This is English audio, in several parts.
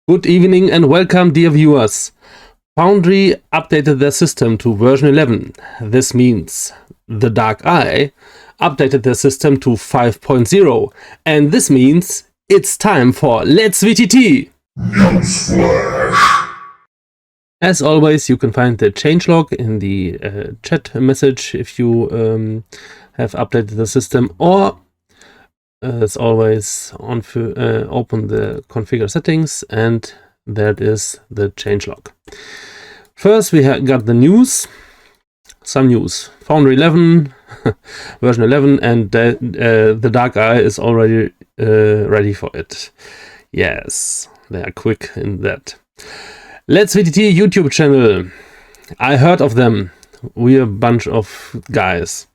Good evening and welcome, dear viewers. Foundry updated their system to version 11. This means the Dark Eye updated their system to 5.0. And this means it's time for Let's VTT! Newsflash! As always, you can find the changelog in the chat message if you have updated the system, or as always, open the configure settings, and that is the changelog. First, we got the news, some news. Foundry 11, version 11, and the Dark Eye is already ready for it. Yes, they are quick in that. Let's VTT YouTube channel. I heard of them. We're a bunch of guys.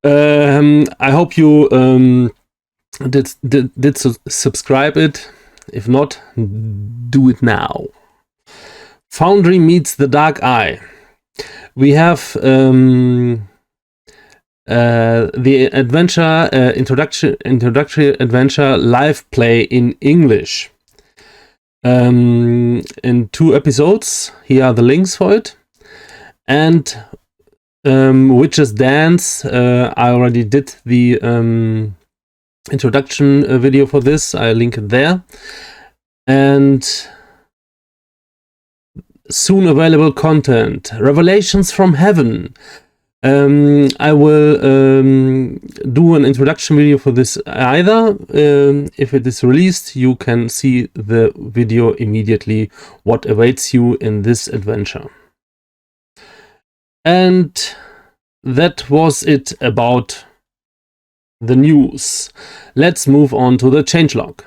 I hope you did subscribe it. If not, do it now. Foundry meets the Dark Eye. We have the adventure introductory adventure live play in English. In 2 episodes. Here are the links for it. And Witches Dance. I already did the introduction video for this. I link it there. And soon available content. Revelations from Heaven. I will do an introduction video for this either. If it is released, you can see the video immediately, what awaits you in this adventure. And that was it about the news. Let's move on to the changelog.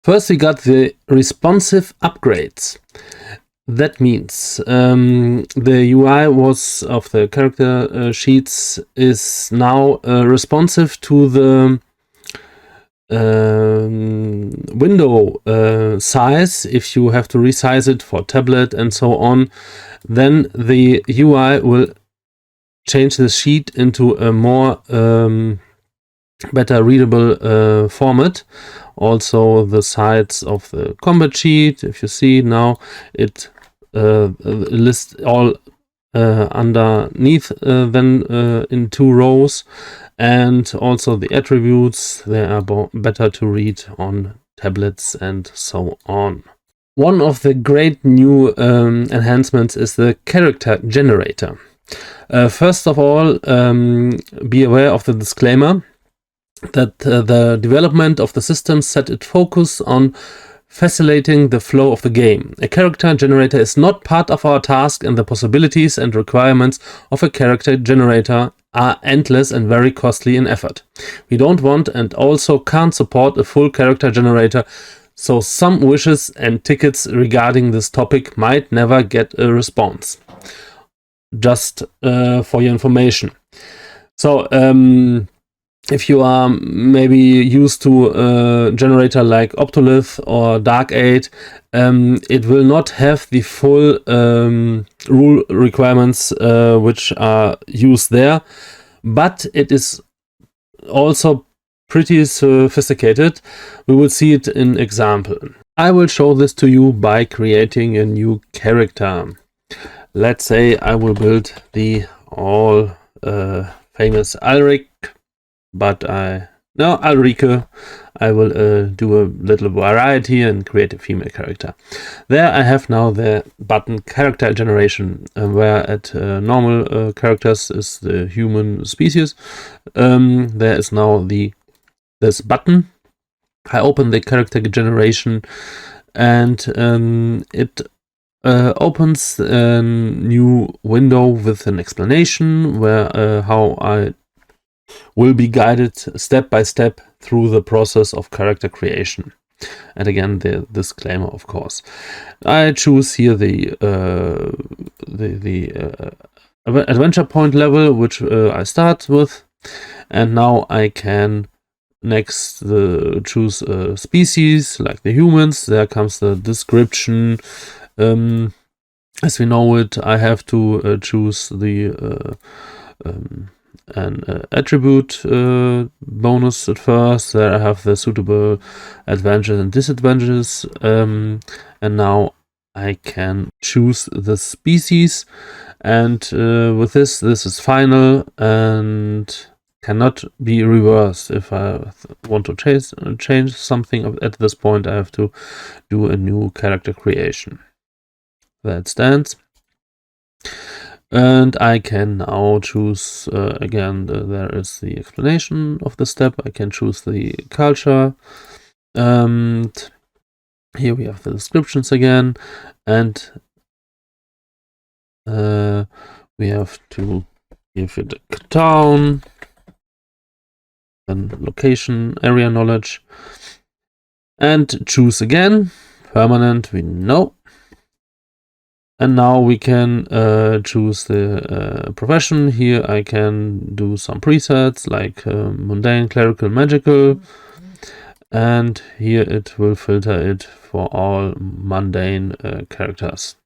First, we got the responsive upgrades. That means the UI of the character sheets is now responsive to the window size. If you have to resize it for tablet and so on, then the UI will change the sheet into a more better readable format. Also, the sides of the combat sheet, if you see now, it lists all underneath then in 2 rows, and also the attributes, they are better to read on tablets and so on. One of the great new enhancements is the character generator. First of all, be aware of the disclaimer that the development of the system set its focus on facilitating the flow of the game. A character generator is not part of our task, and the possibilities and requirements of a character generator are endless and very costly in effort. We don't want and also can't support a full character generator, so some wishes and tickets regarding this topic might never get a response. Just for your information. So, if you are maybe used to a generator like Optolith or Dark 8, it will not have the full rule requirements which are used there, but it is also pretty sophisticated. We will see it in example. I will show this to you by creating a new character. Let's say I will build the all famous Ulrich. But Ulrike, I will do a little variety and create a female character. There I have now the button character generation, where at normal characters is the human species. There is now this button. I open the character generation, and it opens a new window with an explanation where how I will be guided step by step through the process of character creation. And again, the disclaimer, of course. I choose here the adventure point level, which I start with, and now I can next choose a species like the humans. There comes the description. As we know it, I have to choose the an attribute bonus at first. There I have the suitable advantages and disadvantages, and now I can choose the species, and with this is final and cannot be reversed. If I want to change something at this point, I have to do a new character creation. That stands. And I can now choose, again, there is the explanation of the step. I can choose the culture. And here we have the descriptions again. And we have to give it a town, then location, area knowledge, and choose again. Permanent, we know. And now we can choose the profession. Here I can do some presets like mundane, clerical, magical. And here it will filter it for all mundane characters.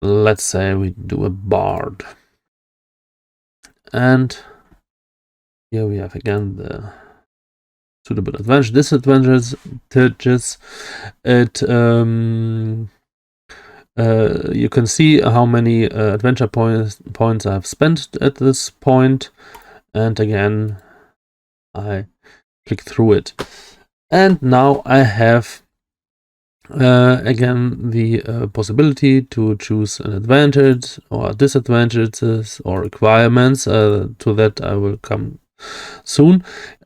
Let's say we do a bard. And here we have again the suitable advantages, disadvantages. It you can see how many adventure points I've spent at this point, and again I click through it, and now I have again the possibility to choose an advantage or disadvantages or requirements. To that I will come soon.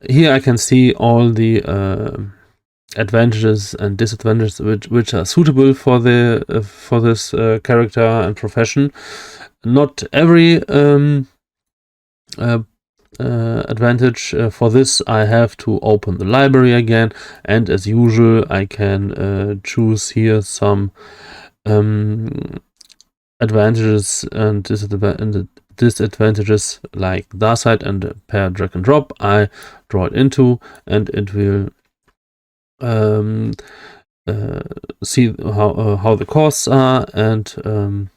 Here I can see all the advantages and disadvantages which are suitable for the for this character and profession. Not every advantage. For this I have to open the library again, and as usual I can choose here some advantages and disadvantages like Darkseid, and per drag and drop I draw it into, and it will see how the costs are, and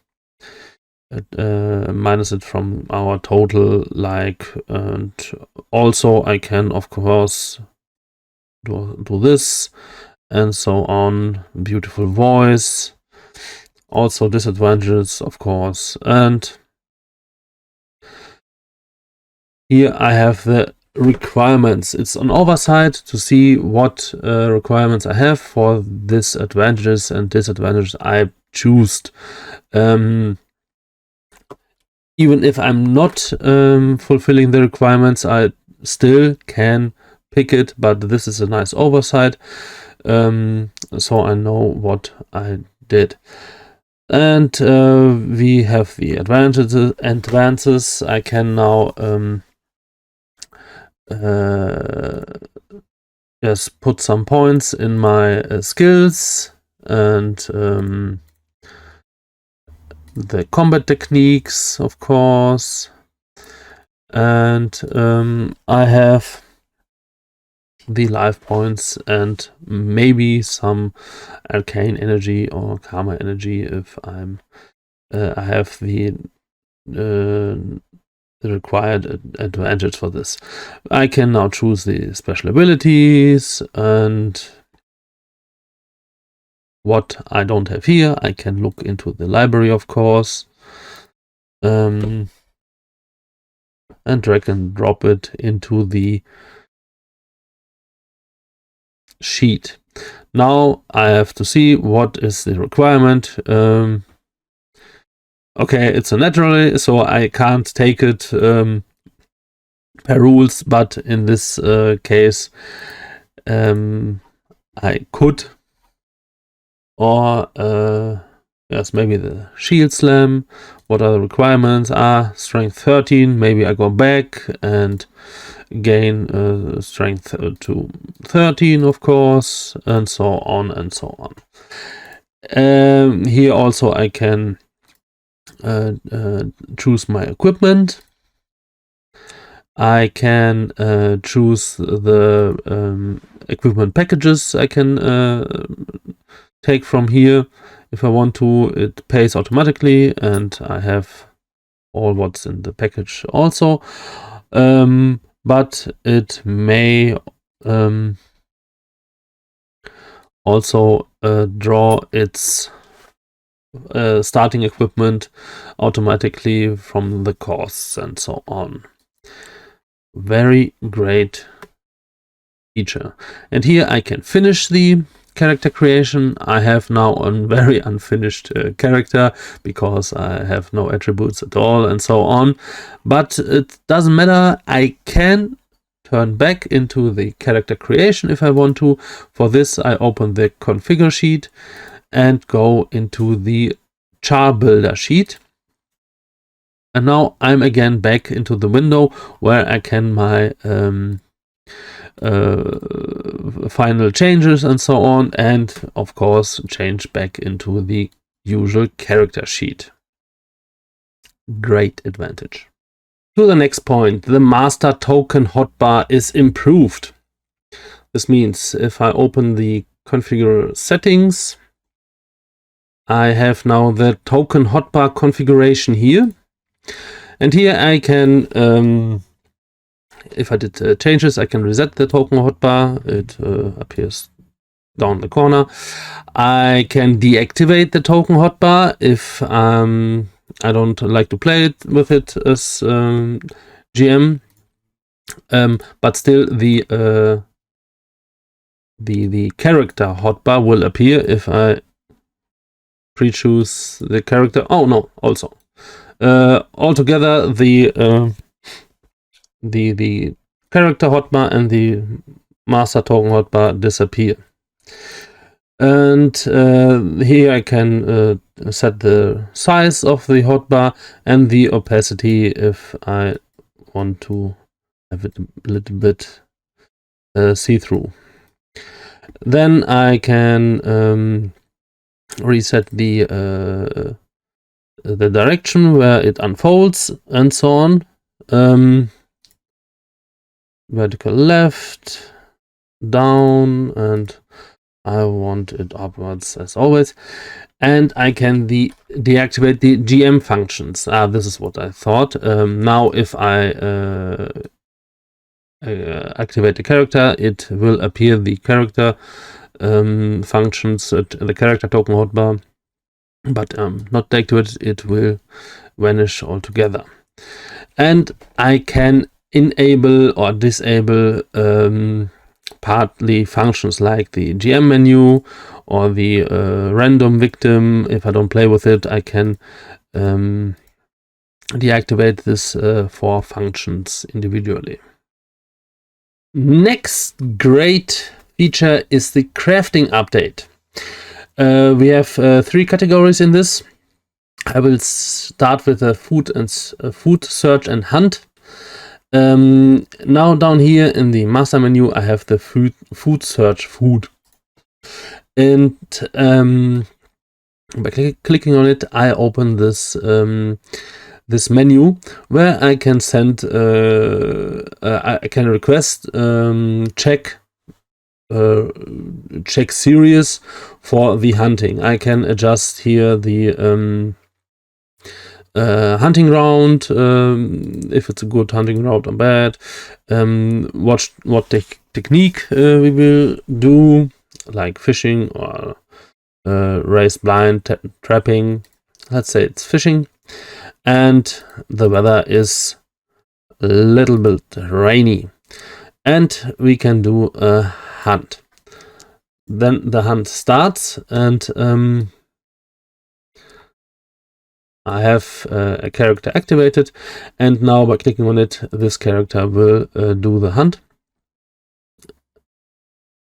minus it from our total, like, and also I can of course do this and so on. Beautiful voice, also disadvantages of course, and here I have the requirements. It's an oversight to see what requirements I have for this advantages and disadvantages I choose. Even if I'm not fulfilling the requirements, I still can pick it, but this is a nice oversight, so I know what I did. And we have the advances. I can now just put some points in my skills, and the combat techniques, of course, and I have the life points and maybe some arcane energy or karma energy if I'm I have the required advantage for this. I can now choose the special abilities, and what I don't have here, I can look into the library, of course, and drag and drop it into the sheet. Now I have to see what is the requirement. Okay, it's a naturally, so I can't take it per rules, but in this case I could. Or yes, maybe the shield slam. What are the requirements? Strength 13. Maybe I go back and gain strength to 13, of course, and so on and so on. Here also I can choose my equipment. I can choose the equipment packages I can take from here if I want to. It pays automatically, and I have all what's in the package also, but it may also draw its starting equipment automatically from the costs and so on. Very great feature. And here I can finish the character creation. I have now a very unfinished character because I have no attributes at all and so on. But it doesn't matter. I can turn back into the character creation if I want to. For this, I open the configure sheet and go into the char builder sheet. And now I'm again back into the window where I can my final changes and so on, and of course change back into the usual character sheet. Great advantage. To the next point, the master token hotbar is improved. This means if I open the configure settings, I have now the token hotbar configuration here. And here I can, if I did changes, I can reset the token hotbar. It appears down the corner. I can deactivate the token hotbar if I don't like to play it with it as GM. But still the character hotbar will appear if I pre-choose the character. Oh no, also. Altogether, the character hotbar and the master token hotbar disappear. And here I can set the size of the hotbar and the opacity if I want to have it a little bit see-through. Then I can reset the direction where it unfolds and so on. Vertical left, down, and I want it upwards as always. And I can deactivate the GM functions. This is what I thought. Now if I activate the character, it will appear the character functions at the character token hotbar. But not deactivated, it will vanish altogether. And I can enable or disable partly functions like the GM menu or the random victim. If I don't play with it, I can deactivate this 4 functions individually. Next great feature is the crafting update. We have 3 categories in this. I will start with a food search and hunt. Now down here in the master menu, I have the food search food. And by clicking on it, I open this this menu where I can send I can request check series for the hunting. I can adjust here the hunting round, if it's a good hunting route or bad, what technique we will do, like fishing or raised blind trapping. Let's say it's fishing, and the weather is a little bit rainy, and we can do a hunt. Then the hunt starts, and I have a character activated, and now by clicking on it, this character will do the hunt.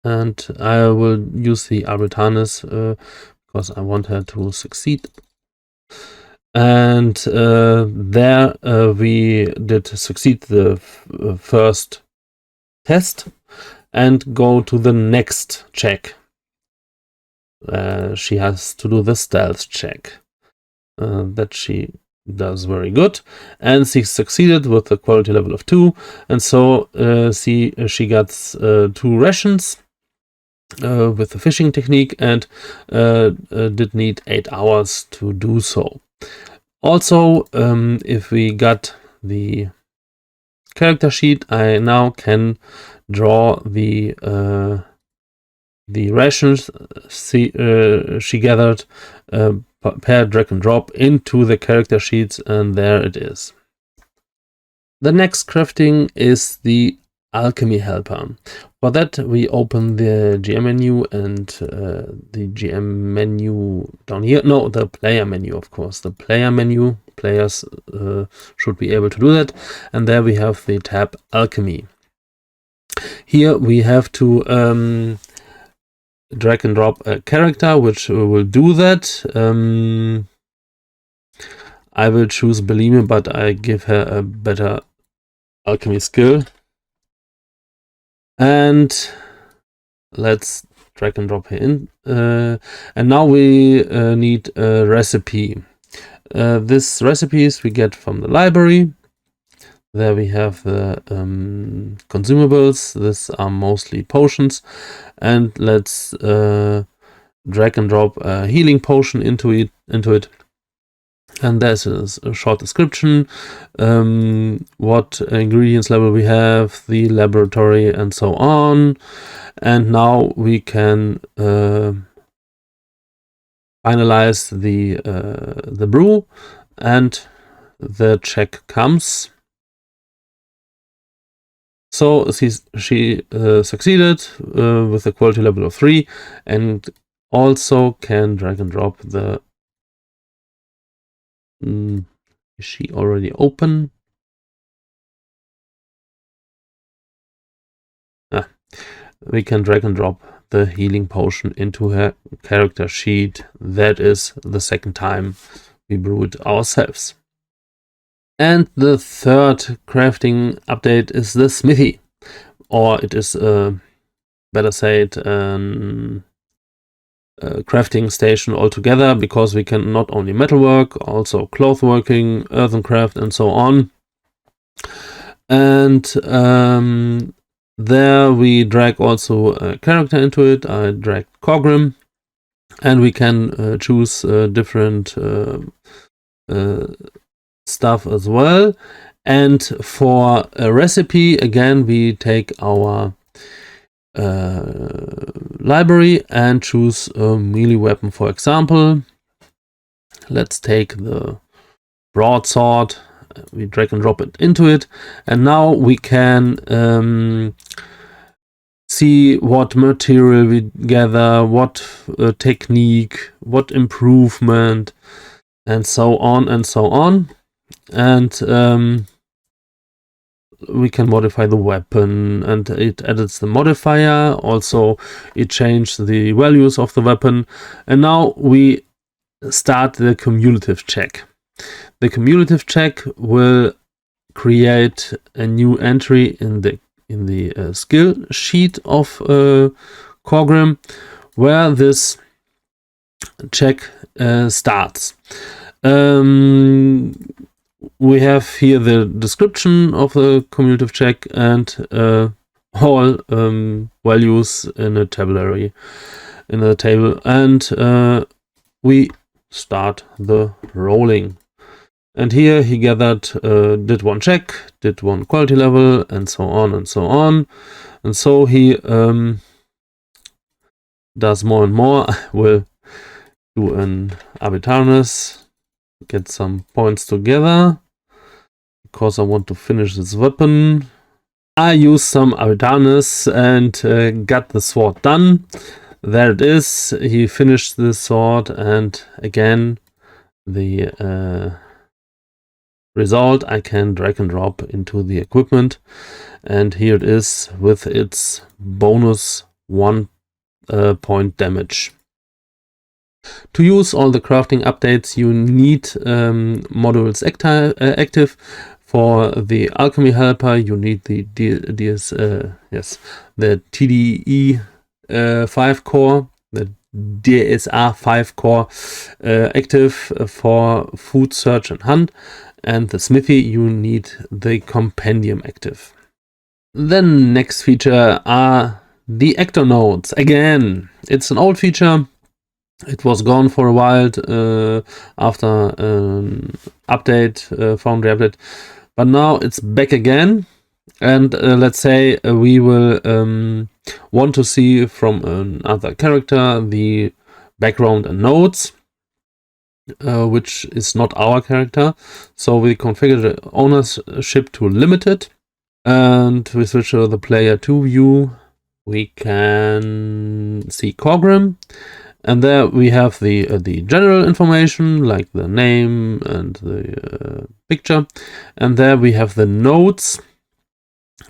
And I will use the Arbitranis because I want her to succeed. And there we did succeed the first test and go to the next check. She has to do the stealth check. That she does very good, and she succeeded with a quality level of 2, and so she gets 2 rations with the fishing technique, and did need 8 hours to do so. Also, if we got the character sheet, I now can draw the rations she gathered, pair, drag and drop into the character sheets, and there it is. The next crafting is the Alchemy helper. For that, we open the GM menu and the GM menu down here. No, the player menu, of course. The player menu. Players should be able to do that. And there we have the tab Alchemy. Here we have to drag and drop a character, which will do that. I will choose Belime, but I give her a better alchemy skill. And let's drag and drop her in. And now we need a recipe. This recipes we get from the library. There we have the consumables. These are mostly potions. And let's drag and drop a healing potion into it. And there's a short description, what ingredients level we have, the laboratory, and so on. And now we can finalize the brew, and the check comes. So she succeeded with a quality level of 3, and also can drag and drop the. Is she already open? We can drag and drop the healing potion into her character sheet. That is the second time we brew it ourselves. And the third crafting update is the Smithy, or it is better said crafting station altogether, because we can not only metalwork, also cloth working, earthencraft, and so on. And there we drag also a character into it. I drag Cogrim, and we can choose different stuff as well. And for a recipe, again, we take our library and choose a melee weapon. For example, let's take the broadsword. We drag and drop it into it, and now we can see what material we gather, what technique, what improvement, and so on and so on. And we can modify the weapon, and it edits the modifier. Also, it changed the values of the weapon. And now we start the cumulative check. The cumulative check will create a new entry in the skill sheet of Cogrim, where this check starts. We have here the description of the cumulative check and all values in a tabulary, in a table, and we start the rolling. And here he gathered, did one check, did one quality level, and so on and so on. And so he does more and more. I will do an arbitrariness, get some points together, because I want to finish this weapon. I used some arbitrariness and got the sword done. There it is. He finished the sword, and again, the result I can drag and drop into the equipment, and here it is with its bonus 1 point damage. To use all the crafting updates, you need modules active. For the Alchemy helper, you need the TDE 5 core, the DSA 5 core active for food search and hunt. And the Smithy, you need the Compendium active. The next feature are the actor nodes. Again, it's an old feature. It was gone for a while after update, Foundry update, but now it's back again. And let's say we will want to see from another character the background and nodes, which is not our character. So we configure the ownership to limited, and we switch to the player 2 view. We can see Cogrim, and there we have the general information like the name and the picture, and there we have the nodes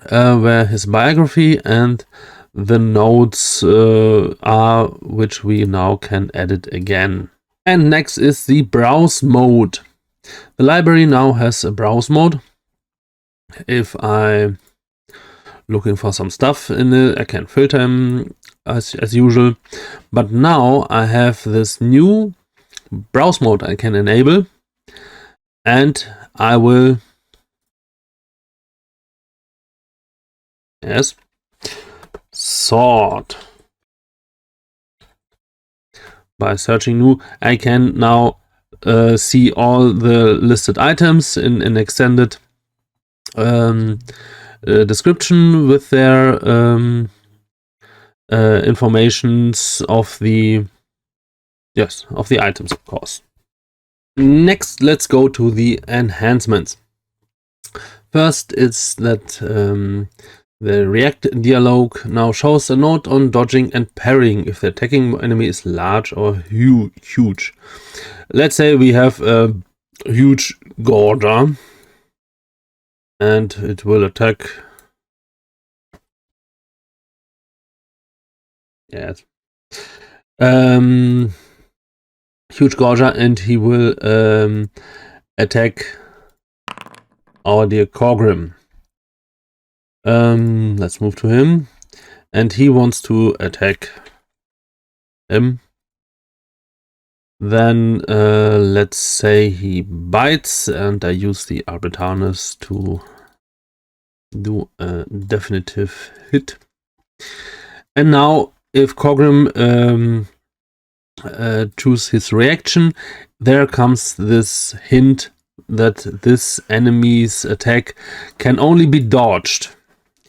where his biography and the nodes are, which we now can edit again. And next is the browse mode. The library now has a browse mode. If I'm looking for some stuff in it, I can filter him as usual. But now I have this new browse mode I can enable, and I will sort. By searching new, I can now see all the listed items in extended description with their informations of the items, of course. Next, let's go to the enhancements. First, it's that the React dialog now shows a note on dodging and parrying if the attacking enemy is large or huge. Let's say we have a huge Gorger, and it will attack. Yes. Huge Gorger, and he will attack our dear Cogrim. Let's move to him, and he wants to attack him. Then let's say he bites, and I use the arbitrarness to do a definitive hit. And now if Cogrim choose his reaction, there comes this hint that this enemy's attack can only be dodged.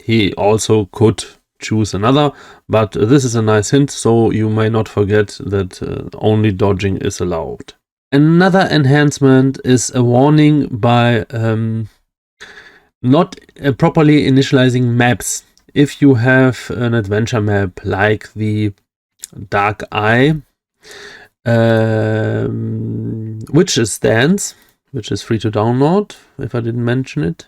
He also could choose another, but this is a nice hint, so you may not forget that only dodging is allowed. Another enhancement is a warning by not properly initializing maps. If you have an adventure map like the Dark Eye, which is Dance, which is free to download, if I didn't mention it,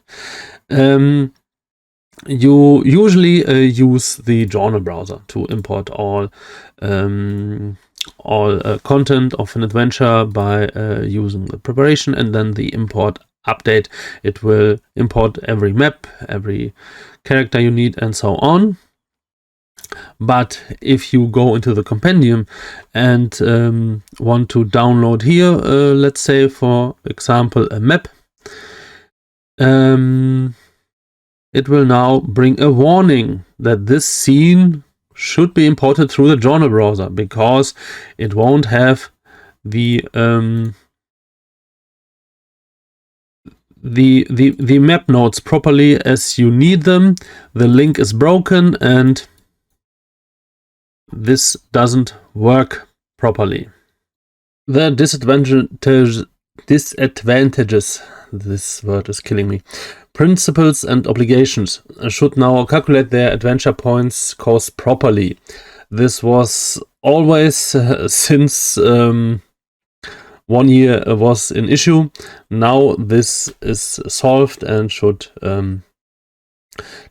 you usually use the journal browser to import all content of an adventure by using the preparation and then the import update. It will import every map, every character you need, and so on. But if you go into the compendium and want to download here, let's say for example a map, it will now bring a warning that this scene should be imported through the journal browser, because it won't have the map nodes properly as you need them. The link is broken and this doesn't work properly. The disadvantages, this word is killing me. Principles and obligations should now calculate their adventure points cost properly. This was always since 1 year was an issue. Now this is solved and should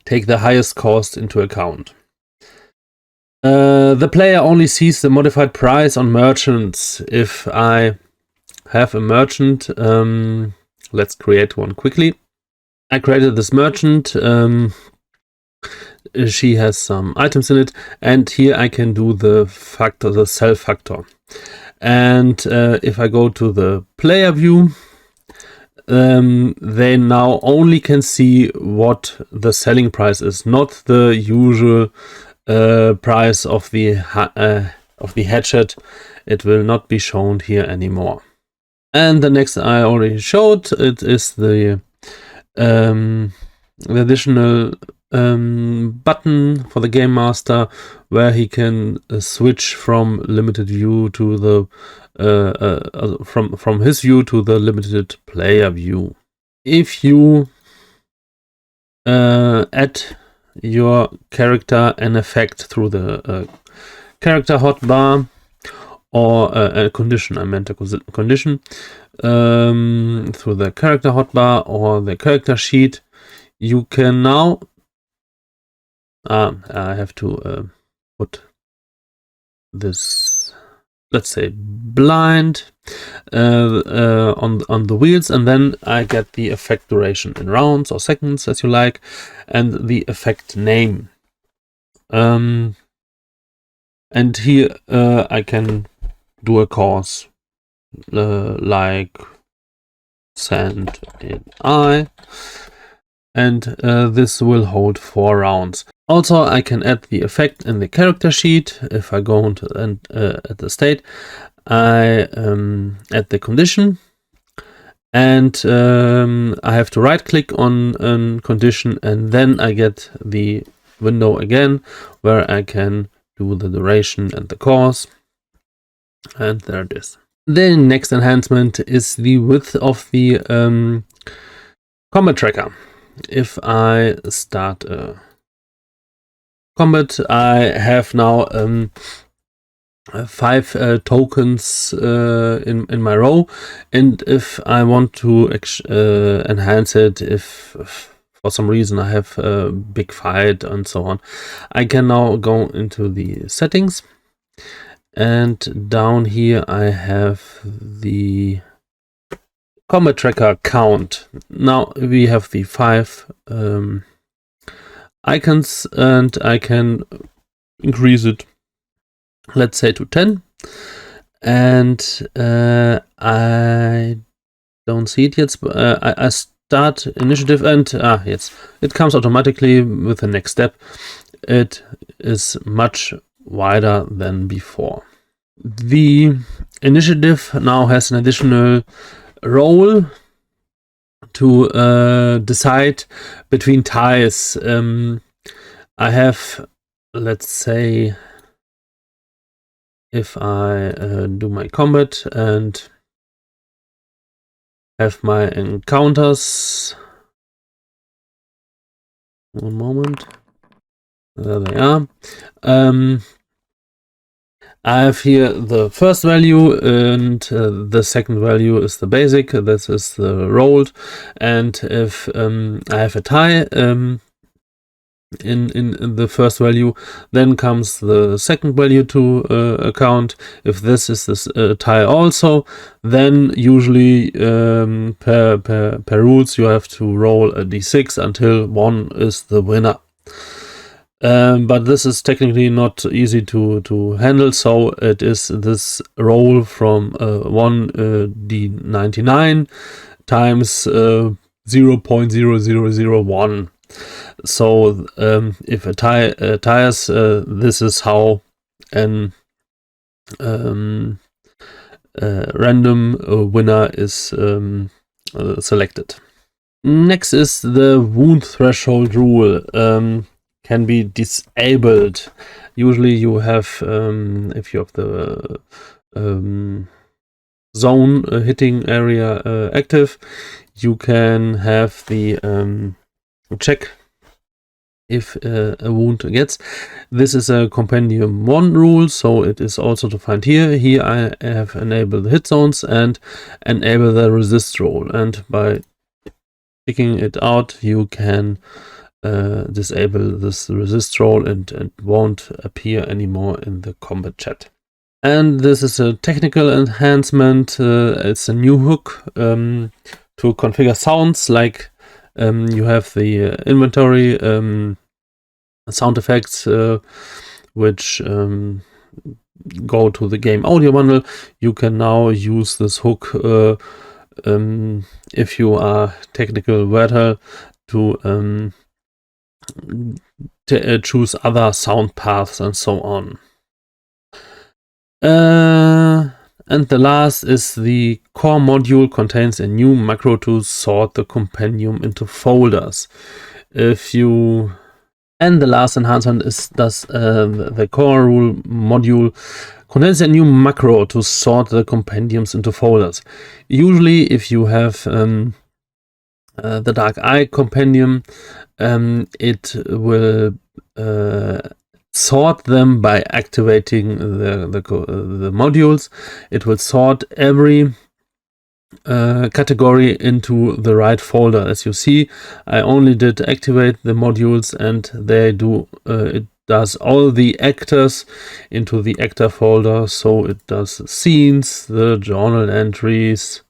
take the highest cost into account. The player only sees the modified price on merchants. If I have a merchant, let's create one quickly. I created this merchant. She has some items in it, and here I can do the factor, the sell factor. And if I go to the player view, they now only can see what the selling price is, not the usual price of the hatchet, it will not be shown here anymore. And the next I already showed, it is the additional button for the game master where he can switch from limited view to the from his view to the limited player view. If you add your character an effect through the character hotbar, or a condition, I meant a condition, through the character hotbar or the character sheet, you can now, I have to put this, let's say, blind on the wheels, and then I get the effect duration in rounds or seconds, as you like, and the effect name. And here I can do a course like send in I, and this will hold 4 rounds. Also, I can add the effect in the character sheet. If I go into at the state, I add the condition, and I have to right click on a condition, and then I get the window again where I can do the duration and the course, and there it is. The next enhancement is the width of the combat tracker. If I start a combat, I have now 5 tokens in my row, and if I want to enhance it, if for some reason I have a big fight and so on, I can now go into the settings, and down here I have the combat tracker count. Now we have the 5 icons, and I can increase it, let's say, to 10, and I don't see it yet, but I start initiative, and yes, it comes automatically with the next step. It is much wider than before. The initiative now has an additional role to decide between ties. I have, let's say, if I do my combat and have my encounters, one moment, there they are. I have here the first value, and the second value is the basic. This is the rolled, and if I have a tie in the first value, then comes the second value to account. If this is this tie also, then usually per rules you have to roll a d6 until 1 is the winner. But this is technically not easy to handle, so it is this roll from 1d99 times 0.0001. So if a tie tires, this is how an random winner is selected. Next is the wound threshold rule. Can be disabled. Usually you have, if you have the zone hitting area active, you can have the check if a wound gets. This is a Compendium 1 rule, so it is also defined here. Here I have enabled the hit zones and enable the resist roll, and by picking it out you can disable this resist roll, and it won't appear anymore in the combat chat. And this is a technical enhancement. It's a new hook to configure sounds, like you have the inventory sound effects which go to the game audio bundle. You can now use this hook if you are technical versatile to choose other sound paths and so on. And the last is the core module contains a new macro to sort the compendium into folders. And the last enhancement is the core rule module contains a new macro to sort the compendiums into folders. Usually, if you have the dark eye compendium, it will sort them by activating the modules. It will sort every category into the right folder. As you see, I only did activate the modules, and they do it does all the actors into the actor folder. So it does scenes, the journal entries,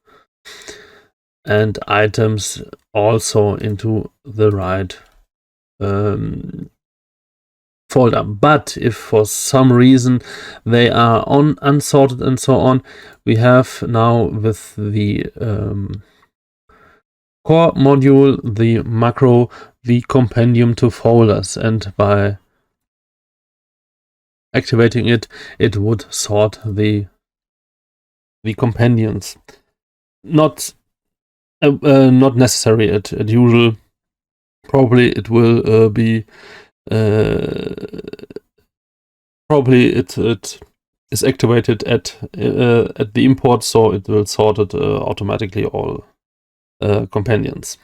and items also into the right folder. But if for some reason they are unsorted and so on, we have now with the core module the macro the compendium to folders, and by activating it, it would sort the compendiums. Not necessary at usual. Probably it will be probably it is activated at the import, so it will sort it automatically all compendiums.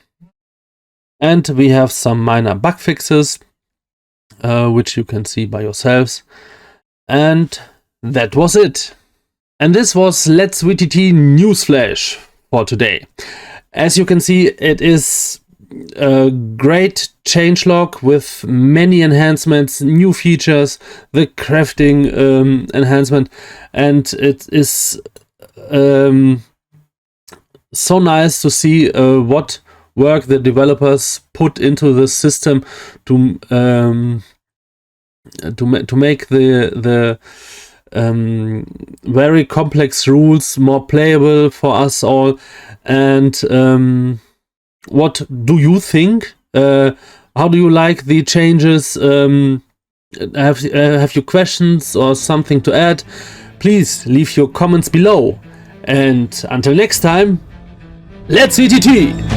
And we have some minor bug fixes, which you can see by yourselves. And that was it. And this was Let's VTT Newsflash for today. As you can see, it is a great changelog with many enhancements, new features, the crafting enhancement, and it is so nice to see what work the developers put into the system to make the very complex rules more playable for us all. And what do you think? How do you like the changes? Have you questions or something to add? Please leave your comments below. And until next time, let's VTT!